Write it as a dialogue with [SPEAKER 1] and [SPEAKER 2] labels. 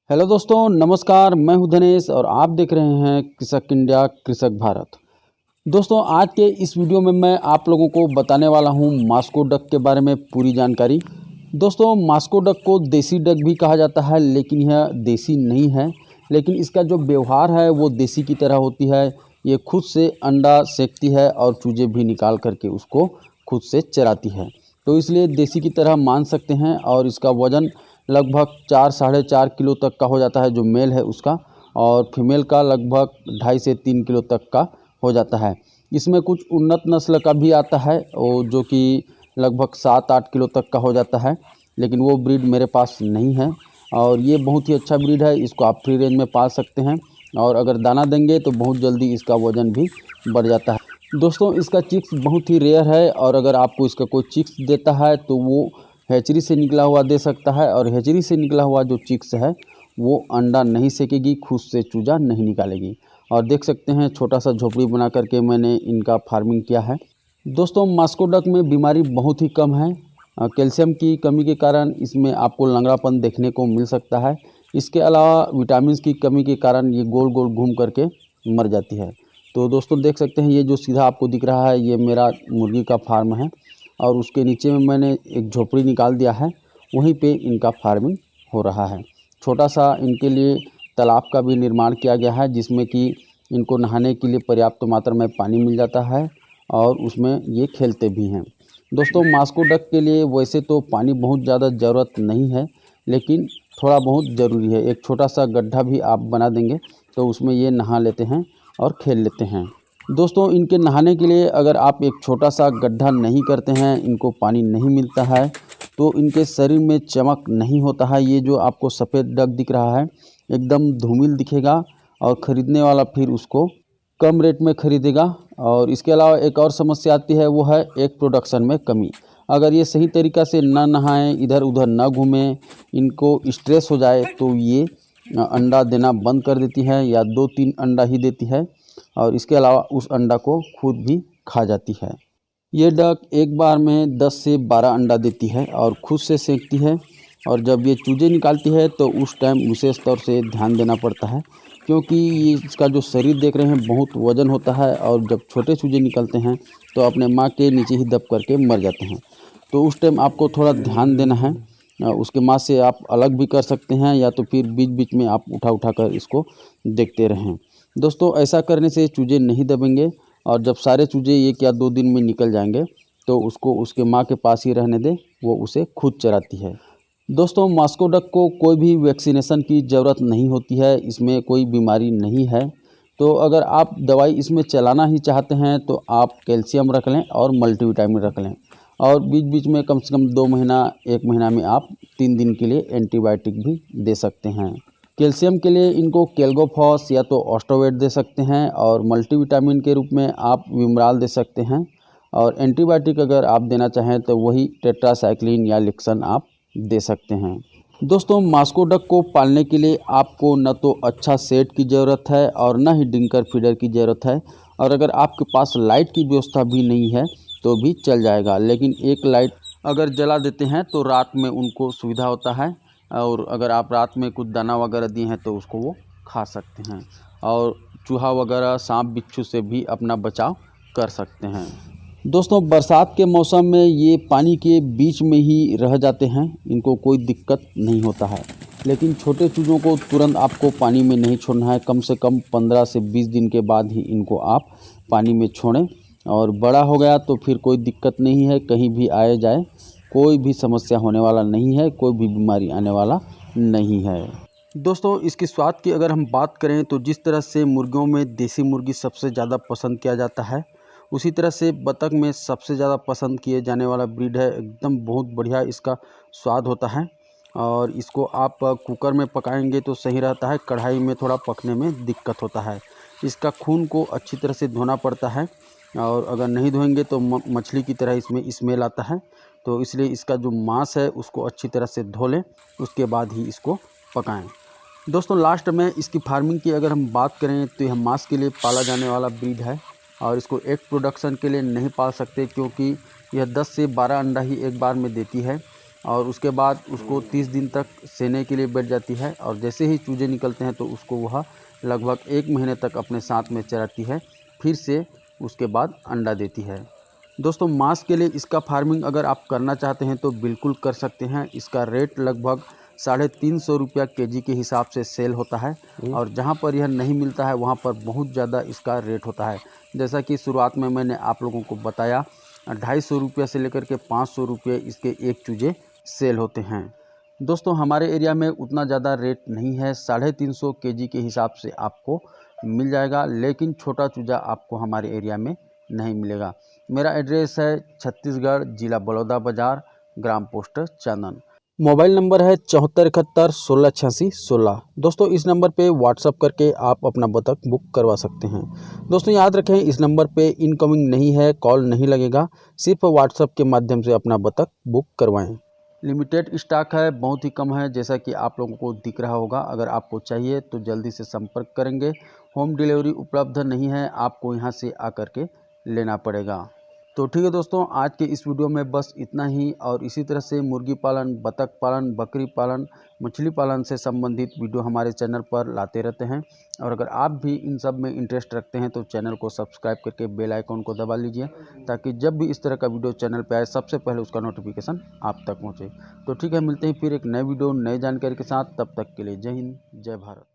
[SPEAKER 1] Hello दोस्तों, नमस्कार। मैं हूं धनेश और आप देख रहे हैं कृषक इंडिया कृषक भारत। दोस्तों, आज के इस वीडियो में मैं आप लोगों को बताने वाला हूं मास्को डक के बारे में पूरी जानकारी। दोस्तों, मास्को डक को देसी डक भी कहा जाता है, लेकिन यह देसी नहीं है। लेकिन इसका जो व्यवहार है वो देसी की तरह होती है। ये खुद से अंडा सेकती है और चूजे भी निकाल करके उसको खुद से चराती है, तो इसलिए देसी की तरह मान सकते हैं। और इसका वज़न लगभग 4-4.5 किलो तक का हो जाता है जो मेल है उसका, और फीमेल का लगभग 2.5 से 3 किलो तक का हो जाता है। इसमें कुछ उन्नत नस्ल का भी आता है और जो कि लगभग 7-8 किलो तक का हो जाता है, लेकिन वो ब्रीड मेरे पास नहीं है। और ये बहुत ही अच्छा ब्रीड है, इसको आप फ्री रेंज में पाल सकते हैं। और अगर दाना देंगे तो बहुत जल्दी इसका वज़न भी बढ़ जाता है। दोस्तों, इसका चिक्स बहुत ही रेयर है, और अगर आपको इसका कोई चिक्स देता है तो वो हैचरी से निकला हुआ दे सकता है। और हैचरी से निकला हुआ जो चिक्स है वो अंडा नहीं सेकेगी, खुद से चूजा नहीं निकालेगी। और देख सकते हैं छोटा सा झोपड़ी बना करके मैंने इनका फार्मिंग किया है। दोस्तों, मास्को डक में बीमारी बहुत ही कम है। कैल्शियम की कमी के कारण इसमें आपको लंगड़ापन देखने को मिल सकता है। इसके अलावा विटामिन की कमी के कारण ये गोल गोल घूम करके मर जाती है। तो दोस्तों, देख सकते हैं ये जो सीधा आपको दिख रहा है ये मेरा मुर्गी का फार्म है, और उसके नीचे में मैंने एक झोपड़ी निकाल दिया है, वहीं पे इनका फार्मिंग हो रहा है। छोटा सा इनके लिए तालाब का भी निर्माण किया गया है, जिसमें कि इनको नहाने के लिए पर्याप्त मात्रा में पानी मिल जाता है और उसमें ये खेलते भी हैं। दोस्तों, मास्को डक के लिए वैसे तो पानी बहुत ज़्यादा ज़रूरत नहीं है, लेकिन थोड़ा बहुत ज़रूरी है। एक छोटा सा गड्ढा भी आप बना देंगे तो उसमें ये नहा लेते हैं और खेल लेते हैं। दोस्तों, इनके नहाने के लिए अगर आप एक छोटा सा गड्ढा नहीं करते हैं, इनको पानी नहीं मिलता है, तो इनके शरीर में चमक नहीं होता है। ये जो आपको सफ़ेद डक दिख रहा है एकदम धूमिल दिखेगा, और ख़रीदने वाला फिर उसको कम रेट में ख़रीदेगा। और इसके अलावा एक और समस्या आती है, वो है एग प्रोडक्शन में कमी। अगर ये सही तरीक़ा से ना नहाएं, इधर उधर ना घूमें, इनको स्ट्रेस हो जाए तो ये अंडा देना बंद कर देती है, या 2-3 अंडा ही देती है। और इसके अलावा उस अंडा को खुद भी खा जाती है। ये डक एक बार में 10 से 12 अंडा देती है और खुद से सेंकती है। और जब ये चूजे निकालती है तो उस टाइम विशेष तौर से ध्यान देना पड़ता है, क्योंकि ये इसका जो शरीर देख रहे हैं बहुत वज़न होता है, और जब छोटे चूजे निकलते हैं तो अपने माँ के नीचे ही दब करके मर जाते हैं। तो उस टाइम आपको थोड़ा ध्यान देना है। उसके माँ से आप अलग भी कर सकते हैं, या तो फिर बीच बीच में आप उठा उठा कर इसको देखते रहें। दोस्तों, ऐसा करने से चूजे नहीं दबेंगे, और जब सारे चूजे 1 या 2 दिन में निकल जाएंगे तो उसको उसके माँ के पास ही रहने दें, वो उसे खुद चराती है। दोस्तों, मास्को डक को कोई भी वैक्सीनेशन की ज़रूरत नहीं होती है, इसमें कोई बीमारी नहीं है। तो अगर आप दवाई इसमें चलाना ही चाहते हैं तो आप कैल्शियम रख लें और मल्टीविटामिन रख लें, और बीच बीच में कम से कम 2 महीना 1 महीना में आप 3 दिन के लिए एंटीबायोटिक भी दे सकते हैं। कैल्शियम के लिए इनको केल्गोफॉस या तो ऑस्टोवेट दे सकते हैं, और मल्टीविटामिन के रूप में आप विमराल दे सकते हैं। और एंटीबायोटिक अगर आप देना चाहें तो वही टेट्रासाइक्लिन या लिक्सन आप दे सकते हैं। दोस्तों, मास्को डक को पालने के लिए आपको न तो अच्छा सेट की ज़रूरत है और न ही डिंकर फीडर की ज़रूरत है। और अगर आपके पास लाइट की व्यवस्था भी नहीं है तो भी चल जाएगा, लेकिन एक लाइट अगर जला देते हैं तो रात में उनको सुविधा होता है। और अगर आप रात में कुछ दाना वगैरह दिए हैं तो उसको वो खा सकते हैं, और चूहा वगैरह सांप बिच्छू से भी अपना बचाव कर सकते हैं। दोस्तों, बरसात के मौसम में ये पानी के बीच में ही रह जाते हैं, इनको कोई दिक्कत नहीं होता है। लेकिन छोटे चूज़ों को तुरंत आपको पानी में नहीं छोड़ना है, कम से कम 15 से 20 दिन के बाद ही इनको आप पानी में छोड़ें। और बड़ा हो गया तो फिर कोई दिक्कत नहीं है, कहीं भी आए जाए कोई भी समस्या होने वाला नहीं है, कोई भी बीमारी आने वाला नहीं है। दोस्तों, इसके स्वाद की अगर हम बात करें तो जिस तरह से मुर्गियों में देसी मुर्गी सबसे ज़्यादा पसंद किया जाता है, उसी तरह से बतख में सबसे ज़्यादा पसंद किए जाने वाला ब्रीड है। एकदम बहुत बढ़िया इसका स्वाद होता है, और इसको आप कुकर में पकाएंगे तो सही रहता है, कढ़ाई में थोड़ा पकने में दिक्कत होता है। इसका खून को अच्छी तरह से धोना पड़ता है, और अगर नहीं धोएंगे तो मछली की तरह इसमें स्मेल आता है। तो इसलिए इसका जो मांस है उसको अच्छी तरह से धो लें, उसके बाद ही इसको पकाएं। दोस्तों, लास्ट में इसकी फार्मिंग की अगर हम बात करें तो यह मांस के लिए पाला जाने वाला ब्रीड है, और इसको एग प्रोडक्शन के लिए नहीं पाल सकते, क्योंकि यह 10 से 12 अंडा ही एक बार में देती है। और उसके बाद उसको 30 दिन तक सेने के लिए बैठ जाती है। और जैसे ही चूजे निकलते हैं तो उसको वह लगभग 1 महीने तक अपने साथ में चराती है, फिर से उसके बाद अंडा देती है। दोस्तों, मांस के लिए इसका फार्मिंग अगर आप करना चाहते हैं तो बिल्कुल कर सकते हैं। इसका रेट लगभग 350 रुपया केजी के हिसाब से सेल होता है। और जहां पर यह नहीं मिलता है वहां पर बहुत ज़्यादा इसका रेट होता है। जैसा कि शुरुआत में मैंने आप लोगों को बताया, 250 रुपये से लेकर के 500 रुपये इसके एक चूजे सेल होते हैं। दोस्तों, हमारे एरिया में उतना ज़्यादा रेट नहीं है, 350 केजी के हिसाब से आपको मिल जाएगा, लेकिन छोटा चूजा आपको हमारे एरिया में नहीं मिलेगा। मेरा एड्रेस है छत्तीसगढ़, जिला बलौदा बाज़ार, ग्राम पोस्ट चांदन। मोबाइल नंबर है 7471168616। दोस्तों, इस नंबर पे व्हाट्सअप करके आप अपना बतख बुक करवा सकते हैं। दोस्तों, याद रखें, इस नंबर पे इनकमिंग नहीं है, कॉल नहीं लगेगा, सिर्फ व्हाट्सअप के माध्यम से अपना बतख बुक करवाएं। लिमिटेड स्टॉक है, बहुत ही कम है, जैसा कि आप लोगों को दिख रहा होगा। अगर आपको चाहिए तो जल्दी से संपर्क करेंगे। होम डिलीवरी उपलब्ध नहीं है, आपको यहाँ से आकर के लेना पड़ेगा। तो ठीक है दोस्तों, आज के इस वीडियो में बस इतना ही। और इसी तरह से मुर्गी पालन, बतख पालन, बकरी पालन, मछली पालन से संबंधित वीडियो हमारे चैनल पर लाते रहते हैं। और अगर आप भी इन सब में इंटरेस्ट रखते हैं तो चैनल को सब्सक्राइब करके बेल आइकॉन को दबा लीजिए, ताकि जब भी इस तरह का वीडियो चैनल पर आए सबसे पहले उसका नोटिफिकेशन आप तक पहुँचे। तो ठीक है, मिलते हैं फिर एक नए वीडियो, नई जानकारी के साथ। तब तक के लिए जय हिंद, जय भारत।